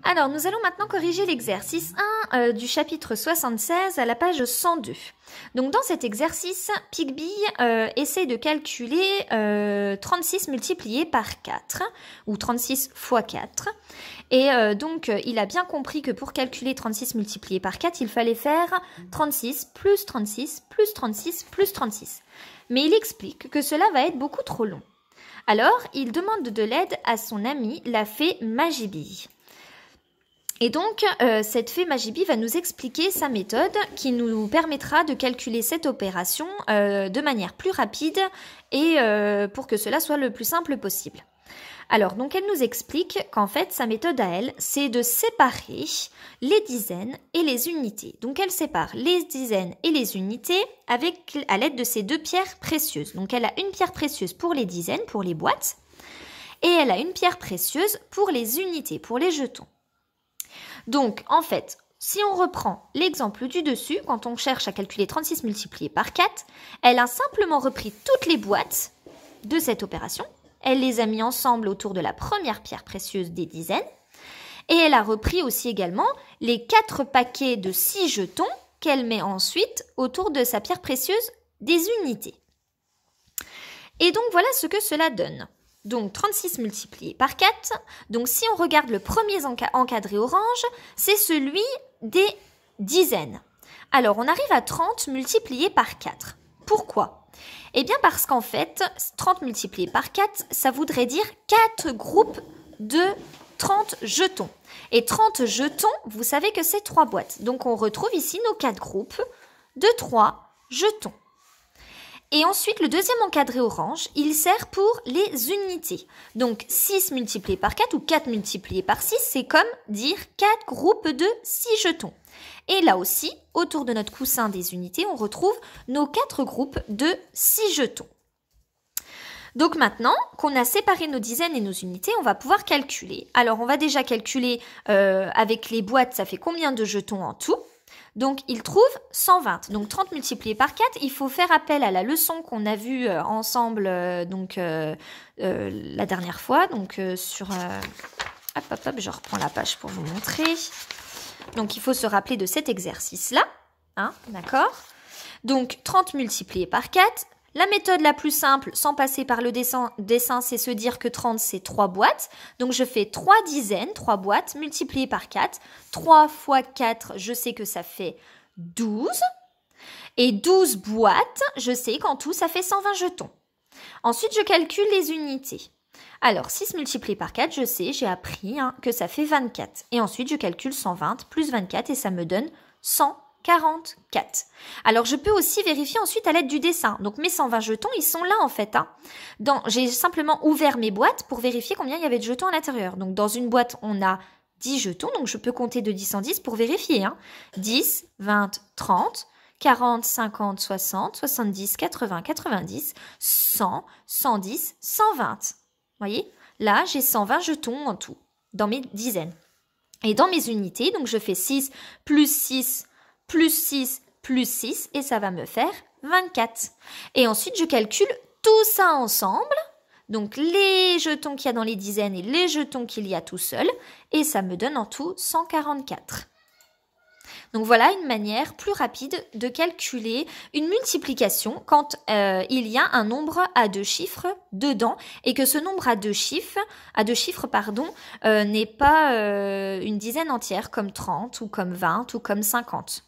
Alors, nous allons maintenant corriger l'exercice 1 du chapitre 76 à la page 102. Donc, dans cet exercice, Pigby essaie de calculer 36 multiplié par 4, ou 36 fois 4. Et donc, il a bien compris que pour calculer 36 multiplié par 4, il fallait faire 36 plus 36 plus 36 plus 36. Mais il explique que cela va être beaucoup trop long. Alors, il demande de l'aide à son ami, la fée Magibi. Et donc, cette fée Magibi va nous expliquer sa méthode qui nous permettra de calculer cette opération de manière plus rapide et pour que cela soit le plus simple possible. Alors, donc elle nous explique qu'en fait, sa méthode à elle, c'est de séparer les dizaines et les unités. Donc, elle sépare les dizaines et les unités à l'aide de ces deux pierres précieuses. Donc, elle a une pierre précieuse pour les dizaines, pour les boîtes, et elle a une pierre précieuse pour les unités, pour les jetons. Donc, en fait, si on reprend l'exemple du dessus, quand on cherche à calculer 36 multiplié par 4, elle a simplement repris toutes les boîtes de cette opération. Elle les a mis ensemble autour de la première pierre précieuse des dizaines. Et elle a repris aussi également les 4 paquets de 6 jetons qu'elle met ensuite autour de sa pierre précieuse des unités. Et donc, voilà ce que cela donne. Donc, 36 multiplié par 4. Donc, si on regarde le premier encadré orange, c'est celui des dizaines. Alors, on arrive à 30 multiplié par 4. Pourquoi ? Eh bien, parce qu'en fait, 30 multiplié par 4, ça voudrait dire 4 groupes de 30 jetons. Et 30 jetons, vous savez que c'est 3 boîtes. Donc, on retrouve ici nos 4 groupes de 3 jetons. Et ensuite, le deuxième encadré orange, il sert pour les unités. Donc, 6 multiplié par 4 ou 4 multiplié par 6, c'est comme dire 4 groupes de 6 jetons. Et là aussi, autour de notre coussin des unités, on retrouve nos 4 groupes de 6 jetons. Donc maintenant qu'on a séparé nos dizaines et nos unités, on va pouvoir calculer. Alors, on va déjà calculer avec les boîtes, ça fait combien de jetons en tout ? Donc, il trouve 120. Donc, 30 multiplié par 4, il faut faire appel à la leçon qu'on a vue ensemble la dernière fois. Donc, hop, je reprends la page pour vous montrer. Donc, il faut se rappeler de cet exercice-là. Hein, d'accord ? Donc, 30 multiplié par 4. La méthode la plus simple, sans passer par le dessin, c'est se dire que 30, c'est 3 boîtes. Donc, je fais 3 dizaines, 3 boîtes, multipliées par 4. 3 fois 4, je sais que ça fait 12. Et 12 boîtes, je sais qu'en tout, ça fait 120 jetons. Ensuite, je calcule les unités. Alors, 6 multiplié par 4, je sais, j'ai appris que ça fait 24. Et ensuite, je calcule 120 plus 24 et ça me donne 144. Alors, je peux aussi vérifier ensuite à l'aide du dessin. Donc, mes 120 jetons, ils sont là en fait. J'ai simplement ouvert mes boîtes pour vérifier combien il y avait de jetons à l'intérieur. Donc, dans une boîte, on a 10 jetons. Donc, je peux compter de 10 en 10 pour vérifier. 10, 20, 30, 40, 50, 60, 70, 80, 90, 100, 110, 120. Vous voyez ? Là, j'ai 120 jetons en tout, dans mes dizaines. Et dans mes unités, donc je fais 6 plus 6 plus 6 plus 6 et ça va me faire 24. Et ensuite, je calcule tout ça ensemble, donc les jetons qu'il y a dans les dizaines et les jetons qu'il y a tout seul, et ça me donne en tout 144. Donc voilà une manière plus rapide de calculer une multiplication quand il y a un nombre à 2 chiffres dedans et que ce nombre à deux chiffres n'est pas une dizaine entière comme 30 ou comme 20 ou comme 50.